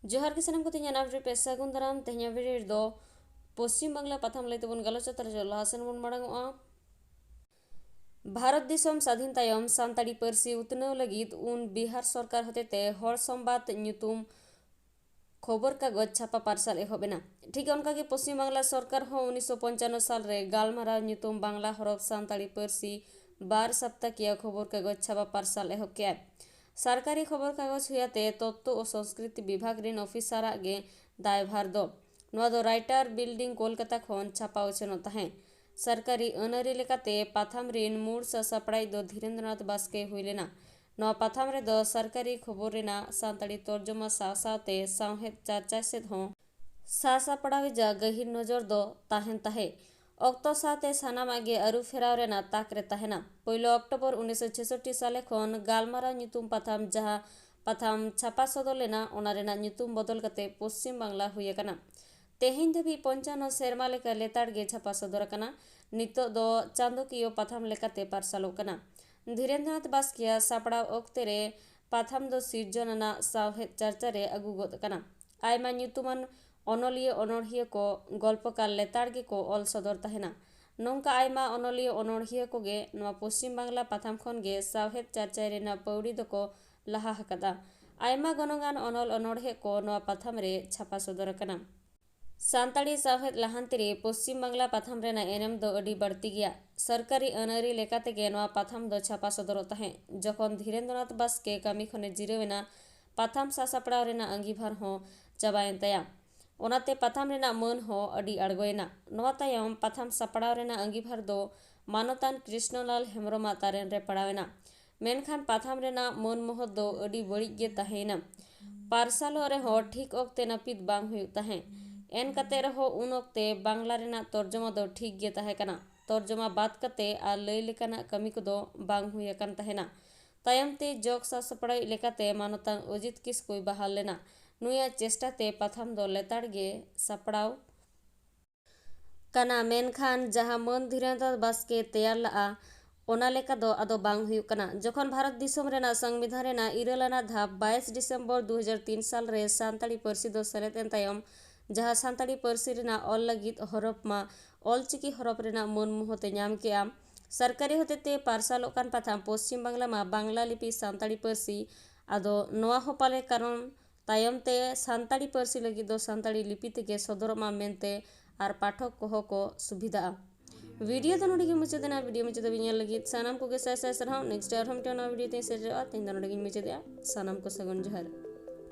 जोहार के सानाम को तेहना नाम पे सागुन दाराम तेहना वीडियो दो पश्चिम बांगला पाथाम लैते बन गलोच तर लाहासेन बन मांगोआ। भारत दिसम स्वाधीन तायम सानताड़ी पारसी उतनाव लगिद उन बिहार सरकार हतेते हर संबाद ᱧᱩᱛᱩᱢ खबर कागज छापा पार्सल एहबेना। ठीक उनका के पश्चिम बांगला सरकार हो 1995 साल रे गालमारा ᱧᱩᱛᱩᱢ बांगला हरफ सानताड़ी पारसी 12 सप्ताह खबर कागज छापा पार्सल एहब के सरकारी खबर कागज हुयाते तत्व और संस्कृति विभाग रिन ऑफिसर गे दायभार दो राइटर बिल्डिंग कोलकाता खन छापा उछनो तहे सरकारी अनारी लेकाते पाथाम रिन मूल सासापड़ाई दो धीरेन्द्रनाथ बास्के हुइलेना। नवा पाथाम रे दो सरकारी खबर रेना सानताड़ी तर्जमा सावसावते सावहेद चर्चा सेद हों सासापड़ावी जा गहिर नजर दो ताहेन ताहे ऑक्टो साथे सानामा गे अरु फेराव रेना ताकरे ताहेना। पहिलो अक्टोबर 1966 साले खन गालमारा ᱧᱩᱛᱩᱢ पाथाम जहां पाथाम छापा सदर लेना ओना रेना ᱧᱩᱛᱩᱢ बदल कते पश्चिम बांगला हुई कना। तेहिन धबी 55 सेरमा लेका लेताड़ गे छापा सदर कना। नितो दो चांदोकियो पाथाम लेकाते पार्सलो कना। धीरेन्द्रनाथ बास्किया सापड़ाव ओक्ते रे पाथाम दो सिरजनना सावहेद चर्चा रे अगु गोद कना। आयमा ᱧᱩᱛᱩᱢᱟन अनलिय अनड़िया को गल्पकार लेताड़ गे को ऑल सदर तहेना। नौका आयमा अनलिय अनड़िया को गे नवा पश्चिम बांगला पाथाम खन गे सावहेद चर्चा रेना पौड़ी दको लहा हकदा। आयमा गनगान अनल अनड़े को नवा पाथाम रे छापा सदर कना। सानताड़ी सावहेद लहांती रे पश्चिम बांगला पाथाम रेना एनेम दो अडी बढ़ती गया। सरकारी अनारी लेकाते गे नवा पाथाम दो छापा सदर तहे जखन धीरेन्द्रनाथ बास्के कामी खने जिरावेना पाथाम सासापड़ाव रेना अंगीभार हो चाबायन तया ओनाते पाथाम रेना मन हो अडी अड़गोयना। नवा तायम पाथाम सापड़ाव रेना अंगीभार दो मानतान कृष्णलाल हेम्ब्रम तारेन रे पड़ावेना। मेनखान पाथाम रेना मन मोह दो अडी बड़िज गे तहेना। पार्सालो रे हो ठीक ओक्ते नापित बांग हुई तहे एन कते रहो उन ओक्ते बांगला रेना तर्जमा दो ठीक गे तहे कना। तर्जमा बात कते आ लई लेकाना कमी को दो बांग हुई अकन तहेना। तायम ते जोग सासपड़ाई लेकाते मानतान अजित किस्कुई बहाल लेना। नुया चेष्टा ते पाथाम दो लेताड़ गे सापड़ाव कना मेनखान जहां मन धीरेन्द्रनाथ बास्के तैयार लआ ओना लेका दो आदो बांग हुई कना। जखन भारत दिसम रेना संविधान रेना इरालाना धाप 22 दिसंबर 2003 साल रे सानताड़ी पारसी दो सेलेद एन तायम जहां सानताड़ी पारसी रेना ऑल लगित हरफ मा ऑलचिकी हरफ रेना मन मोहते नाम के आम सरकारी होतेते पार्सालो कान पाथाम पश्चिम बांगला मा बांगला लिपि सानताड़ी पारसी आदो नोआ हो पाले कारण तायम ते सानताड़ी पारसी लगित दो सानताड़ी लिपि तेगे सदर मा मेनते आर पाठक कोहो को सुविधा वीडियो तो नोडी के मुचादेना वीडियो मुचादे बिनियल लगित सानाम को गे साय साय सरहाव नेक्स्ट टाइम हम टेना वीडियो ते सेजरा तेन नोडी के मुचादे सानाम को सगुन जोहार।